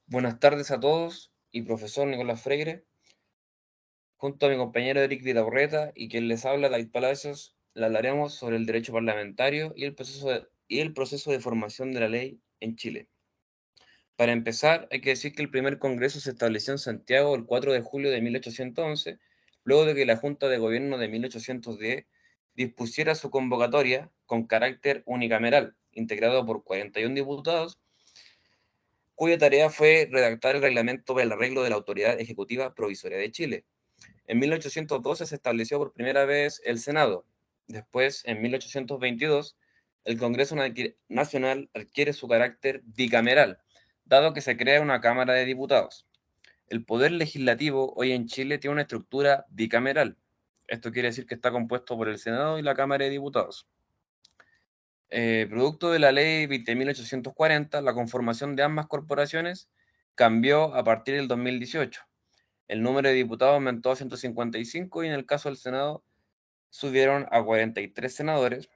Buenas tardes a todos y profesor Nicolás Freire, junto a mi compañero Eric Vidaurreta y quien les habla, David Palacios, le hablaremos sobre el derecho parlamentario y el proceso de formación de la ley en Chile. Para empezar, hay que decir que el primer Congreso se estableció en Santiago el 4 de julio de 1811, luego de que la Junta de Gobierno de 1810 dispusiera su convocatoria con carácter unicameral, integrado por 41 diputados, cuya tarea fue redactar el reglamento para el arreglo de la Autoridad Ejecutiva Provisoria de Chile. En 1812 se estableció por primera vez el Senado. Después, en 1822, el Congreso Nacional adquiere su carácter bicameral, dado que se crea una Cámara de Diputados. El poder legislativo hoy en Chile tiene una estructura bicameral. Esto quiere decir que está compuesto por el Senado y la Cámara de Diputados. Producto de la ley 20.840, la conformación de ambas corporaciones cambió a partir del 2018. El número de diputados aumentó a 155 y en el caso del Senado subieron a 43 senadores,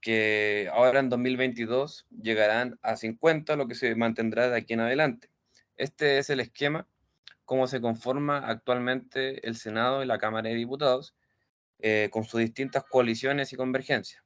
que ahora en 2022 llegarán a 50, lo que se mantendrá de aquí en adelante. Este es el esquema, cómo se conforma actualmente el Senado y la Cámara de Diputados, con sus distintas coaliciones y convergencias.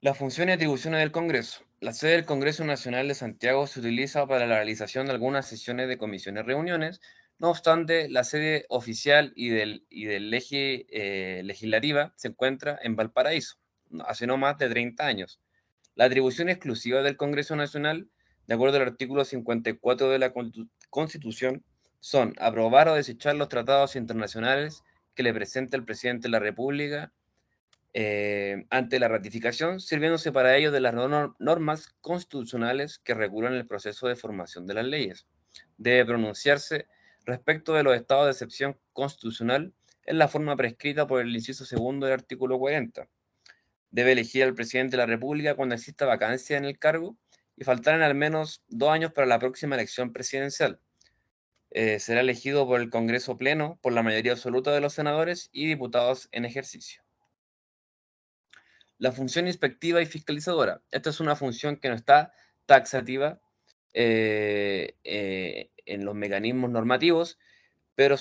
Las funciones y atribuciones del Congreso. La sede del Congreso Nacional de Santiago se utiliza para la realización de algunas sesiones de comisiones reuniones. No obstante, la sede oficial y del legislativa se encuentra en Valparaíso, hace no más de 30 años. La atribución exclusiva del Congreso Nacional, de acuerdo al artículo 54 de la Constitución, son aprobar o desechar los tratados internacionales que le presente el presidente de la República ante la ratificación, sirviéndose para ello de las normas constitucionales que regulan el proceso de formación de las leyes. Debe pronunciarse respecto de los estados de excepción constitucional en la forma prescrita por el inciso segundo del artículo 40. Debe elegir al presidente de la República cuando exista vacancia en el cargo y faltaran al menos 2 años para la próxima elección presidencial. Será elegido por el Congreso Pleno por la mayoría absoluta de los senadores y diputados en ejercicio. La función inspectiva y fiscalizadora. Esta es una función que no está taxativa en los mecanismos normativos, pero es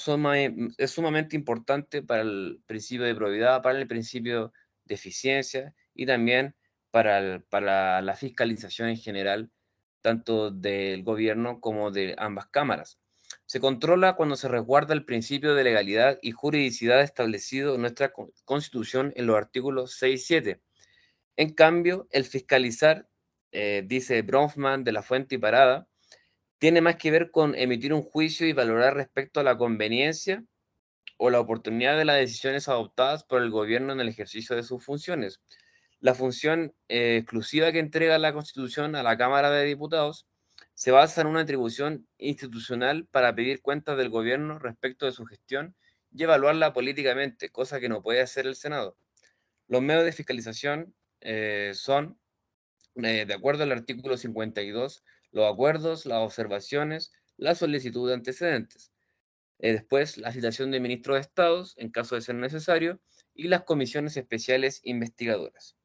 sumamente importante para el principio de probidad, para el principio de eficiencia y también para la fiscalización en general, tanto del gobierno como de ambas cámaras. Se controla cuando se resguarda el principio de legalidad y juridicidad establecido en nuestra Constitución en los artículos 6 y 7. En cambio, el fiscalizar, dice Bronfman de la Fuente y Parada, tiene más que ver con emitir un juicio y valorar respecto a la conveniencia o la oportunidad de las decisiones adoptadas por el gobierno en el ejercicio de sus funciones. La función exclusiva que entrega la Constitución a la Cámara de Diputados se basa en una atribución institucional para pedir cuentas del gobierno respecto de su gestión y evaluarla políticamente, cosa que no puede hacer el Senado. Los medios de fiscalización son, de acuerdo al artículo 52, los acuerdos, las observaciones, la solicitud de antecedentes. Después, la citación de ministros de Estados, en caso de ser necesario, y las comisiones especiales investigadoras.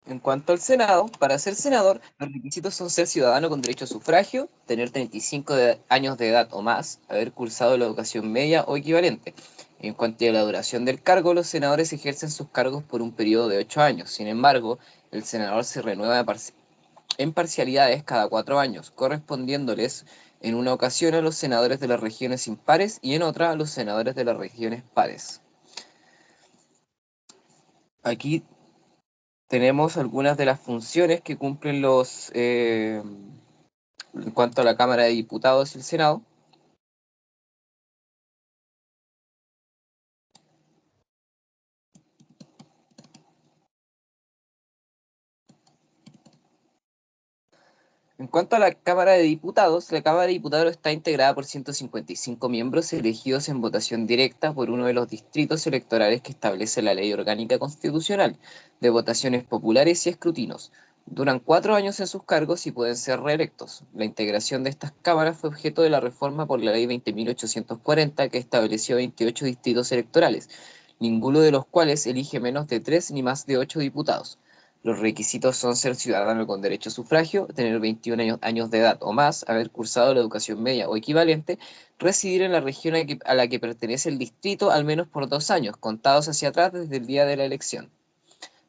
En cuanto al Senado, para ser senador, los requisitos son ser ciudadano con derecho a sufragio, tener 35 años de edad o más, haber cursado la educación media o equivalente. En cuanto a la duración del cargo, los senadores ejercen sus cargos por un periodo de 8 años. Sin embargo, el senador se renueva en parcialidades cada 4 años, correspondiéndoles en una ocasión a los senadores de las regiones impares y en otra a los senadores de las regiones pares. Aquí tenemos algunas de las funciones que cumplen en cuanto a la Cámara de Diputados y el Senado. En cuanto a la Cámara de Diputados, la Cámara de Diputados está integrada por 155 miembros elegidos en votación directa por uno de los distritos electorales que establece la Ley Orgánica Constitucional, de votaciones populares y escrutinos. Duran 4 años en sus cargos y pueden ser reelectos. La integración de estas cámaras fue objeto de la reforma por la Ley 20.840, que estableció 28 distritos electorales, ninguno de los cuales elige menos de 3 ni más de 8 diputados. Los requisitos son ser ciudadano con derecho a sufragio, tener 21 años de edad o más, haber cursado la educación media o equivalente, residir en la región a la que pertenece el distrito al menos por 2 años, contados hacia atrás desde el día de la elección.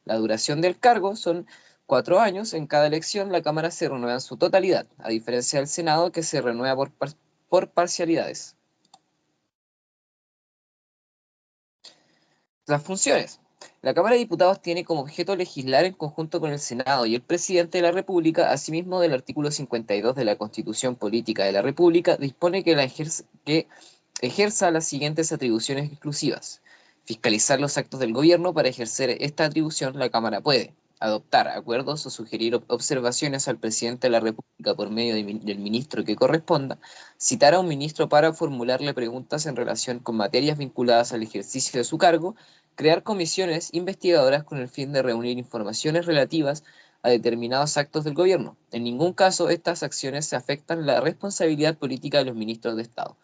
La duración del cargo son 4 años. En cada elección la Cámara se renueva en su totalidad, a diferencia del Senado que se renueva por parcialidades. Las funciones. La Cámara de Diputados tiene como objeto legislar en conjunto con el Senado y el Presidente de la República. Asimismo, del artículo 52 de la Constitución Política de la República dispone que ejerza las siguientes atribuciones exclusivas. Fiscalizar los actos del gobierno. Para ejercer esta atribución, la Cámara puede adoptar acuerdos o sugerir observaciones al Presidente de la República por medio del ministro que corresponda, citar a un ministro para formularle preguntas en relación con materias vinculadas al ejercicio de su cargo, crear comisiones investigadoras con el fin de reunir informaciones relativas a determinados actos del gobierno. En ningún caso estas acciones se afectan la responsabilidad política de los ministros de Estado.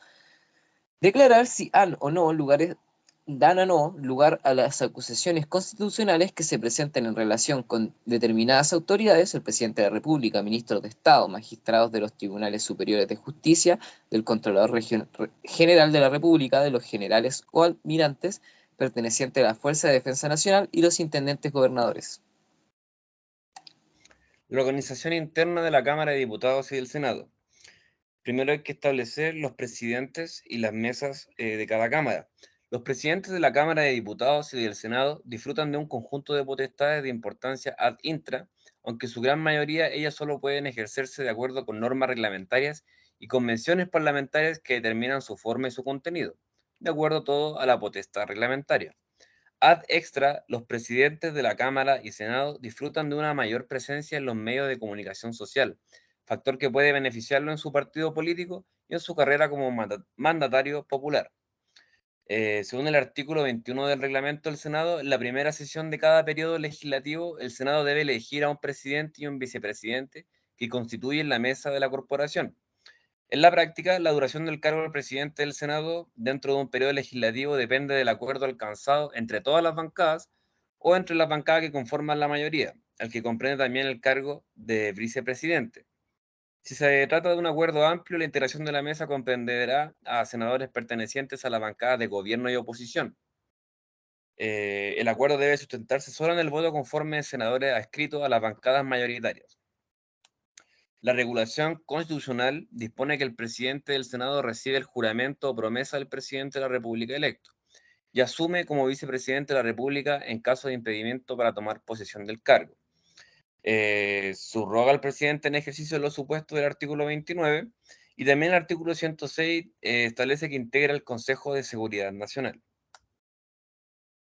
Declarar si dan o no lugar a las acusaciones constitucionales que se presenten en relación con determinadas autoridades, el presidente de la República, ministros de Estado, magistrados de los tribunales superiores de justicia, del Contralor General de la República, de los generales o almirantes pertenecientes a la Fuerza de Defensa Nacional y los intendentes gobernadores. La organización interna de la Cámara de Diputados y del Senado. Primero hay que establecer los presidentes y las mesas de cada Cámara. Los presidentes de la Cámara de Diputados y del Senado disfrutan de un conjunto de potestades de importancia ad intra, aunque su gran mayoría ellas solo pueden ejercerse de acuerdo con normas reglamentarias y convenciones parlamentarias que determinan su forma y su contenido, de acuerdo todo a la potestad reglamentaria. Ad extra, los presidentes de la Cámara y Senado disfrutan de una mayor presencia en los medios de comunicación social, factor que puede beneficiarlo en su partido político y en su carrera como mandatario popular. Según el artículo 21 del reglamento del Senado, en la primera sesión de cada periodo legislativo, el Senado debe elegir a un presidente y un vicepresidente que constituyen la mesa de la corporación. En la práctica, la duración del cargo del presidente del Senado dentro de un periodo legislativo depende del acuerdo alcanzado entre todas las bancadas o entre las bancadas que conforman la mayoría, al que comprende también el cargo de vicepresidente. Si se trata de un acuerdo amplio, la integración de la mesa comprenderá a senadores pertenecientes a la bancada de gobierno y oposición. El acuerdo debe sustentarse solo en el voto conforme de senadores adscritos a las bancadas mayoritarias. La regulación constitucional dispone que el presidente del Senado recibe el juramento o promesa del presidente de la República electo y asume como vicepresidente de la República en caso de impedimento para tomar posesión del cargo. Subroga al presidente en ejercicio de los supuestos del artículo 29 y también el artículo 106 establece que integra el Consejo de Seguridad Nacional.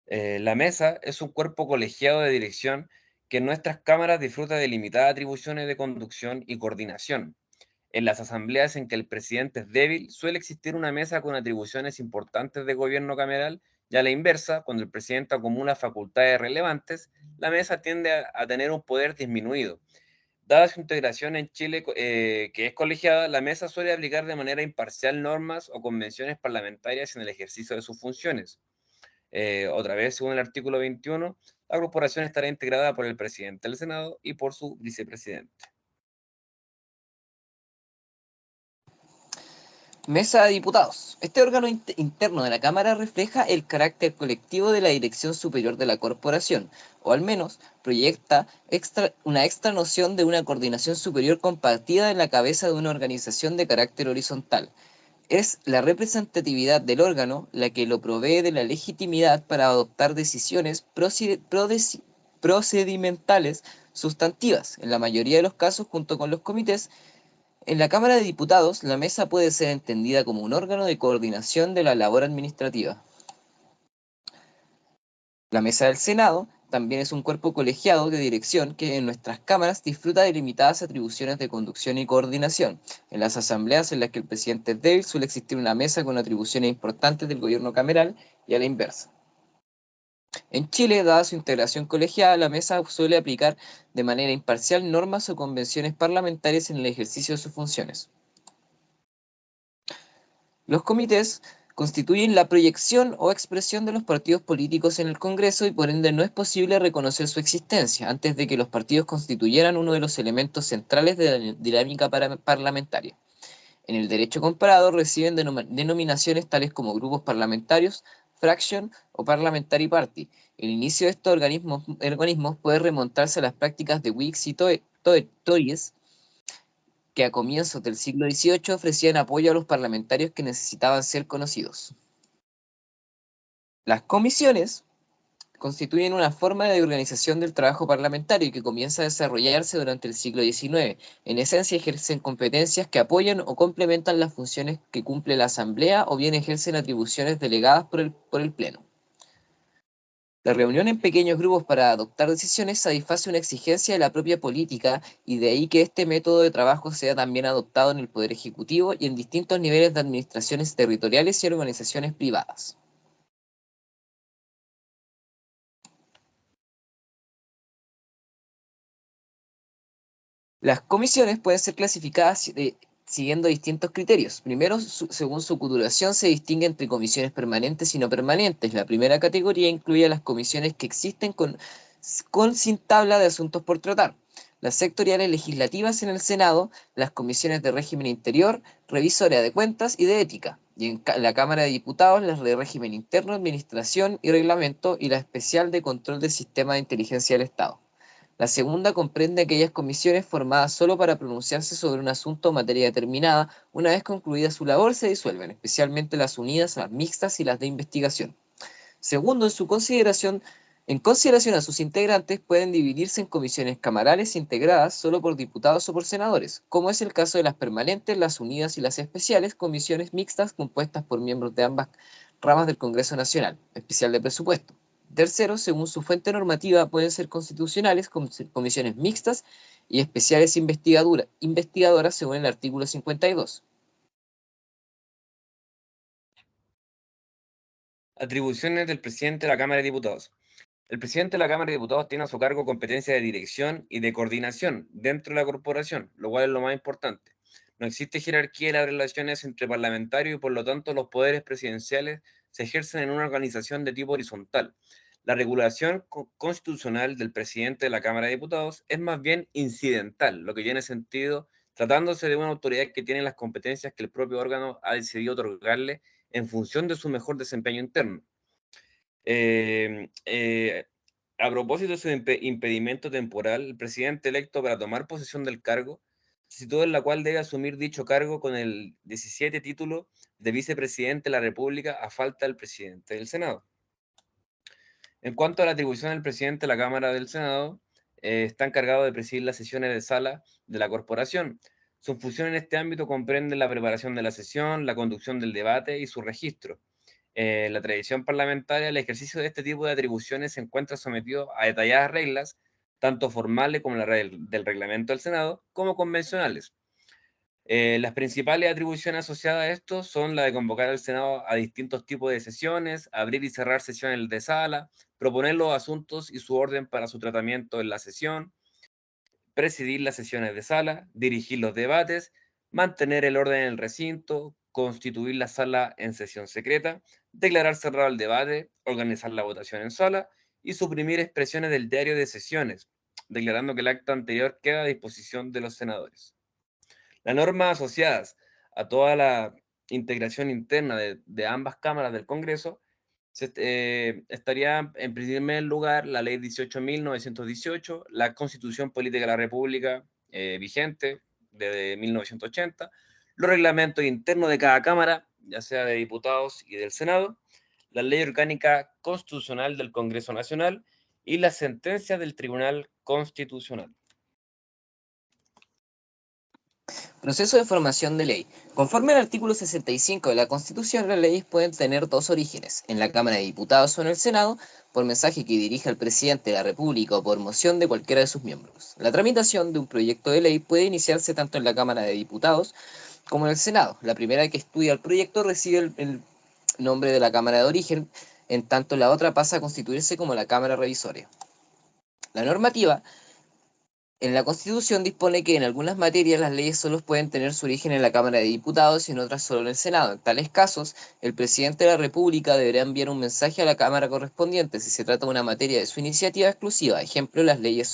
La mesa es un cuerpo colegiado de dirección que en nuestras cámaras disfruta de limitadas atribuciones de conducción y coordinación. En las asambleas en que el presidente es débil, suele existir una mesa con atribuciones importantes de gobierno cameral, y a la inversa, cuando el presidente acumula facultades relevantes, la mesa tiende a tener un poder disminuido. Dada su integración en Chile, que es colegiada, la mesa suele aplicar de manera imparcial normas o convenciones parlamentarias en el ejercicio de sus funciones. Otra vez, según el artículo 21, la corporación estará integrada por el presidente del Senado y por su vicepresidente. Mesa de Diputados. Este órgano interno de la Cámara refleja el carácter colectivo de la dirección superior de la corporación, o al menos proyecta una extra noción de una coordinación superior compartida en la cabeza de una organización de carácter horizontal. Es la representatividad del órgano la que lo provee de la legitimidad para adoptar decisiones procedimentales sustantivas, en la mayoría de los casos junto con los comités. En la Cámara de Diputados, la mesa puede ser entendida como un órgano de coordinación de la labor administrativa. La mesa del Senado también es un cuerpo colegiado de dirección que en nuestras cámaras disfruta de limitadas atribuciones de conducción y coordinación. En las asambleas en las que el presidente es débil suele existir una mesa con atribuciones importantes del gobierno cameral y a la inversa. En Chile, dada su integración colegiada, la mesa suele aplicar de manera imparcial normas o convenciones parlamentarias en el ejercicio de sus funciones. Los comités constituyen la proyección o expresión de los partidos políticos en el Congreso y por ende no es posible reconocer su existencia antes de que los partidos constituyeran uno de los elementos centrales de la dinámica parlamentaria. En el derecho comparado reciben denominaciones tales como grupos parlamentarios, fraction o parliamentary party. El inicio de estos organismos puede remontarse a las prácticas de Whigs y Tories, que a comienzos del siglo XVIII ofrecían apoyo a los parlamentarios que necesitaban ser conocidos. Las comisiones constituyen una forma de organización del trabajo parlamentario que comienza a desarrollarse durante el siglo XIX. En esencia ejercen competencias que apoyan o complementan las funciones que cumple la Asamblea o bien ejercen atribuciones delegadas por el Pleno. La reunión en pequeños grupos para adoptar decisiones satisface una exigencia de la propia política y de ahí que este método de trabajo sea también adoptado en el Poder Ejecutivo y en distintos niveles de administraciones territoriales y organizaciones privadas. Las comisiones pueden ser clasificadas siguiendo distintos criterios. Primero, según su duración, se distingue entre comisiones permanentes y no permanentes. La primera categoría incluye a las comisiones que existen sin tabla de asuntos por tratar. Las sectoriales legislativas en el Senado, las comisiones de régimen interior, revisoria de cuentas y de ética. Y en la Cámara de Diputados, las de régimen interno, administración y reglamento, y la especial de control del sistema de inteligencia del Estado. La segunda comprende aquellas comisiones formadas solo para pronunciarse sobre un asunto o materia determinada. Una vez concluida su labor se disuelven, especialmente las unidas, las mixtas y las de investigación. Segundo, en consideración a sus integrantes, pueden dividirse en comisiones camarales integradas solo por diputados o por senadores, como es el caso de las permanentes, las unidas y las especiales, comisiones mixtas compuestas por miembros de ambas ramas del Congreso Nacional, especial de presupuesto. Tercero, según su fuente normativa, pueden ser constitucionales, comisiones mixtas y especiales investigadoras según el artículo 52. Atribuciones del presidente de la Cámara de Diputados. El presidente de la Cámara de Diputados tiene a su cargo competencia de dirección y de coordinación dentro de la corporación, lo cual es lo más importante. No existe jerarquía en las relaciones entre parlamentarios y por lo tanto los poderes presidenciales se ejercen en una organización de tipo horizontal. La regulación constitucional del presidente de la Cámara de Diputados es más bien incidental, lo que tiene sentido tratándose de una autoridad que tiene las competencias que el propio órgano ha decidido otorgarle en función de su mejor desempeño interno. Eh, eh, a propósito de su impedimento temporal, el presidente electo para tomar posesión del cargo se sitúa en la cual debe asumir dicho cargo con el 17 título de vicepresidente de la República a falta del presidente del Senado. En cuanto a la atribución del presidente de la Cámara del Senado, está encargado de presidir las sesiones de sala de la corporación. Su función en este ámbito comprende la preparación de la sesión, la conducción del debate y su registro. La tradición parlamentaria, el ejercicio de este tipo de atribuciones se encuentra sometido a detalladas reglas, tanto formales como la del reglamento del Senado, como convencionales. Las principales atribuciones asociadas a esto son la de convocar al Senado a distintos tipos de sesiones, abrir y cerrar sesiones de sala, proponer los asuntos y su orden para su tratamiento en la sesión, presidir las sesiones de sala, dirigir los debates, mantener el orden en el recinto, constituir la sala en sesión secreta, declarar cerrado el debate, organizar la votación en sala y suprimir expresiones del diario de sesiones, declarando que el acta anterior queda a disposición de los senadores. Las normas asociadas a toda la integración interna de ambas cámaras del Congreso estaría en primer lugar la ley 18.918, la Constitución Política de la República vigente desde 1980, los reglamentos internos de cada cámara, ya sea de diputados y del Senado, la ley orgánica constitucional del Congreso Nacional y las sentencias del Tribunal Constitucional. Proceso de formación de ley. Conforme al artículo 65 de la Constitución, las leyes pueden tener dos orígenes, en la Cámara de Diputados o en el Senado, por mensaje que dirija el presidente de la República o por moción de cualquiera de sus miembros. La tramitación de un proyecto de ley puede iniciarse tanto en la Cámara de Diputados como en el Senado. La primera que estudia el proyecto recibe el nombre de la Cámara de origen, en tanto la otra pasa a constituirse como la Cámara Revisoria. La normativa En la Constitución dispone que en algunas materias las leyes solo pueden tener su origen en la Cámara de Diputados y en otras solo en el Senado. En tales casos, el presidente de la República deberá enviar un mensaje a la Cámara correspondiente si se trata de una materia de su iniciativa exclusiva. Ejemplo, las leyes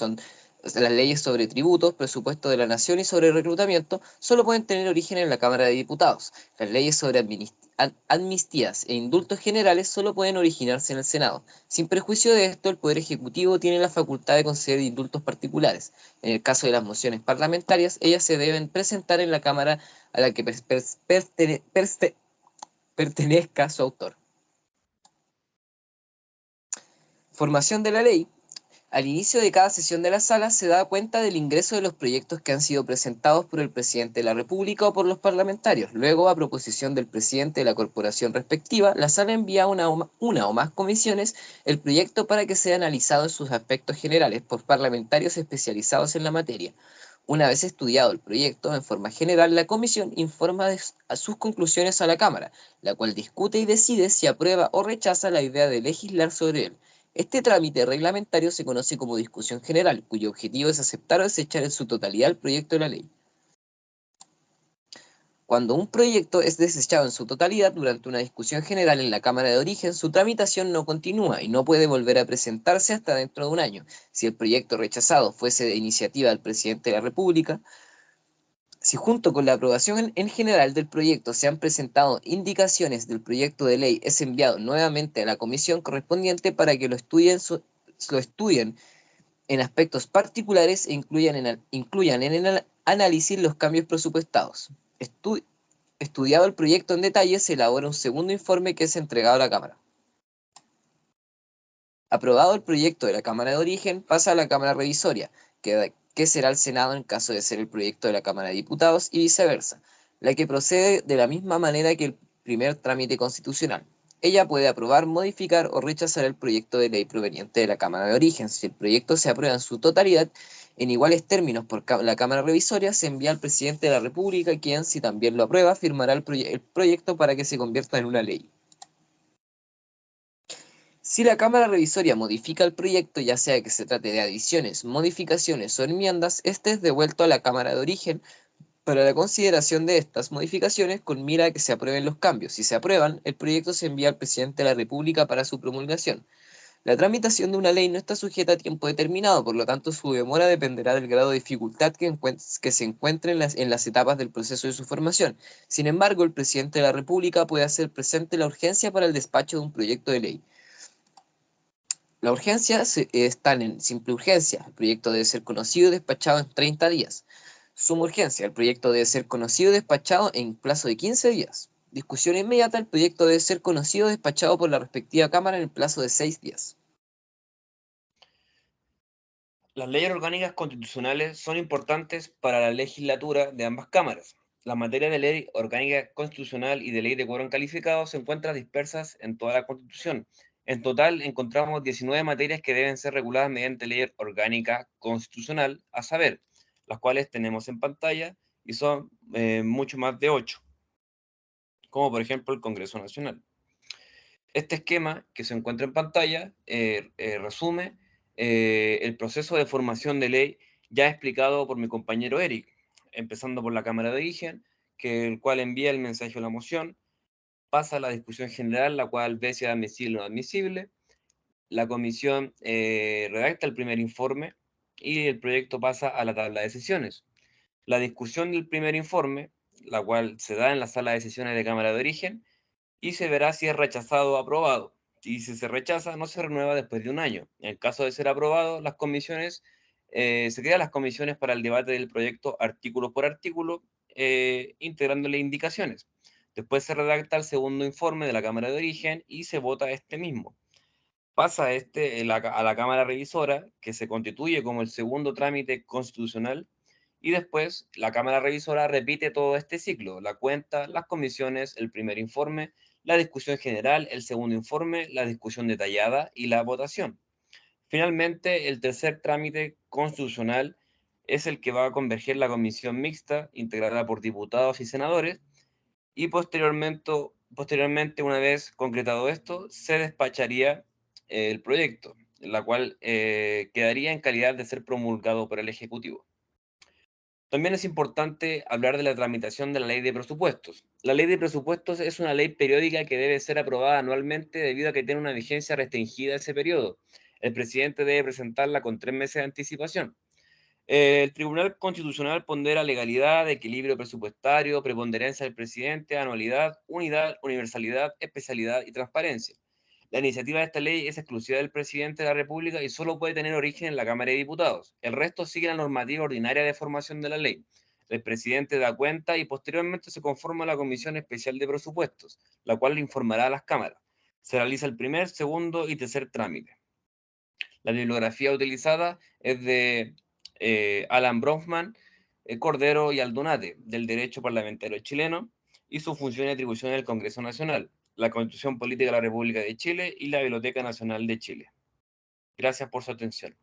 sobre tributos, presupuesto de la nación y sobre reclutamiento solo pueden tener origen en la Cámara de Diputados. Las leyes sobre amnistías e indultos generales solo pueden originarse en el Senado. Sin perjuicio de esto, el Poder Ejecutivo tiene la facultad de conceder indultos particulares. En el caso de las mociones parlamentarias, ellas se deben presentar en la Cámara a la que pertenezca su autor. Formación de la ley. Al inicio de cada sesión de la sala se da cuenta del ingreso de los proyectos que han sido presentados por el presidente de la República o por los parlamentarios. Luego, a proposición del presidente de la corporación respectiva, la sala envía a una o más comisiones el proyecto para que sea analizado en sus aspectos generales por parlamentarios especializados en la materia. Una vez estudiado el proyecto en forma general, la comisión informa a sus conclusiones a la Cámara, la cual discute y decide si aprueba o rechaza la idea de legislar sobre él. Este trámite reglamentario se conoce como discusión general, cuyo objetivo es aceptar o desechar en su totalidad el proyecto de la ley. Cuando un proyecto es desechado en su totalidad durante una discusión general en la Cámara de Origen, su tramitación no continúa y no puede volver a presentarse hasta dentro de un año. Si el proyecto rechazado fuese de iniciativa del presidente de la República, si junto con la aprobación en general del proyecto se han presentado indicaciones del proyecto de ley, es enviado nuevamente a la comisión correspondiente para que lo estudien en aspectos particulares e incluyan en el análisis los cambios presupuestados. Estudiado el proyecto en detalle, se elabora un segundo informe que es entregado a la Cámara. Aprobado el proyecto de la Cámara de Origen, pasa a la Cámara Revisoria, que será el Senado en caso de ser el proyecto de la Cámara de Diputados y viceversa, la que procede de la misma manera que el primer trámite constitucional. Ella puede aprobar, modificar o rechazar el proyecto de ley proveniente de la Cámara de Origen. Si el proyecto se aprueba en su totalidad, en iguales términos por la Cámara Revisoria, se envía al presidente de la República, quien, si también lo aprueba, firmará el proyecto para que se convierta en una ley. Si la Cámara Revisoria modifica el proyecto, ya sea que se trate de adiciones, modificaciones o enmiendas, este es devuelto a la Cámara de Origen para la consideración de estas modificaciones con mira a que se aprueben los cambios. Si se aprueban, el proyecto se envía al presidente de la República para su promulgación. La tramitación de una ley no está sujeta a tiempo determinado, por lo tanto su demora dependerá del grado de dificultad que se encuentre en las etapas del proceso de su formación. Sin embargo, el presidente de la República puede hacer presente la urgencia para el despacho de un proyecto de ley. La urgencia está en simple urgencia. El proyecto debe ser conocido y despachado en 30 días. Suma urgencia. El proyecto debe ser conocido y despachado en plazo de 15 días. Discusión inmediata. El proyecto debe ser conocido y despachado por la respectiva Cámara en el plazo de 6 días. Las leyes orgánicas constitucionales son importantes para la legislatura de ambas cámaras. Las materias de ley orgánica constitucional y de ley de quórum calificado se encuentran dispersas en toda la Constitución. En total, encontramos 19 materias que deben ser reguladas mediante ley orgánica constitucional, a saber, las cuales tenemos en pantalla y son mucho más de 8, como por ejemplo el Congreso Nacional. Este esquema que se encuentra en pantalla resume el proceso de formación de ley ya explicado por mi compañero Eric, empezando por la Cámara de Origen, el cual envía el mensaje o la moción, pasa a la discusión general, la cual ve si es admisible o no admisible, la comisión redacta el primer informe y el proyecto pasa a la tabla de sesiones. La discusión del primer informe, la cual se da en la sala de sesiones de Cámara de Origen, y se verá si es rechazado o aprobado. Y si se rechaza, no se renueva después de un año. En caso de ser aprobado, se crean las comisiones para el debate del proyecto artículo por artículo, integrándole indicaciones. Después se redacta el segundo informe de la Cámara de Origen y se vota este mismo. Pasa a la Cámara Revisora, que se constituye como el segundo trámite constitucional, y después la Cámara Revisora repite todo este ciclo: la cuenta, las comisiones, el primer informe, la discusión general, el segundo informe, la discusión detallada y la votación. Finalmente, el tercer trámite constitucional es el que va a converger la comisión mixta, integrada por diputados y senadores, y posteriormente, una vez concretado esto, se despacharía el proyecto. la cual quedaría en calidad de ser promulgado por el Ejecutivo. También es importante hablar de la tramitación de la ley de presupuestos. La ley de presupuestos es una ley periódica que debe ser aprobada anualmente debido a que tiene una vigencia restringida ese periodo. El presidente debe presentarla con 3 meses de anticipación. El Tribunal Constitucional pondera legalidad, equilibrio presupuestario, preponderancia del presidente, anualidad, unidad, universalidad, especialidad y transparencia. La iniciativa de esta ley es exclusiva del presidente de la República y solo puede tener origen en la Cámara de Diputados. El resto sigue la normativa ordinaria de formación de la ley. El presidente da cuenta y posteriormente se conforma la Comisión Especial de Presupuestos, la cual le informará a las cámaras. Se realiza el primer, segundo y tercer trámite. La bibliografía utilizada es de Alan Bronfman, Cordero y Aldunate, del Derecho Parlamentario Chileno, y su función y atribución en el Congreso Nacional, la Constitución Política de la República de Chile y la Biblioteca Nacional de Chile. Gracias por su atención.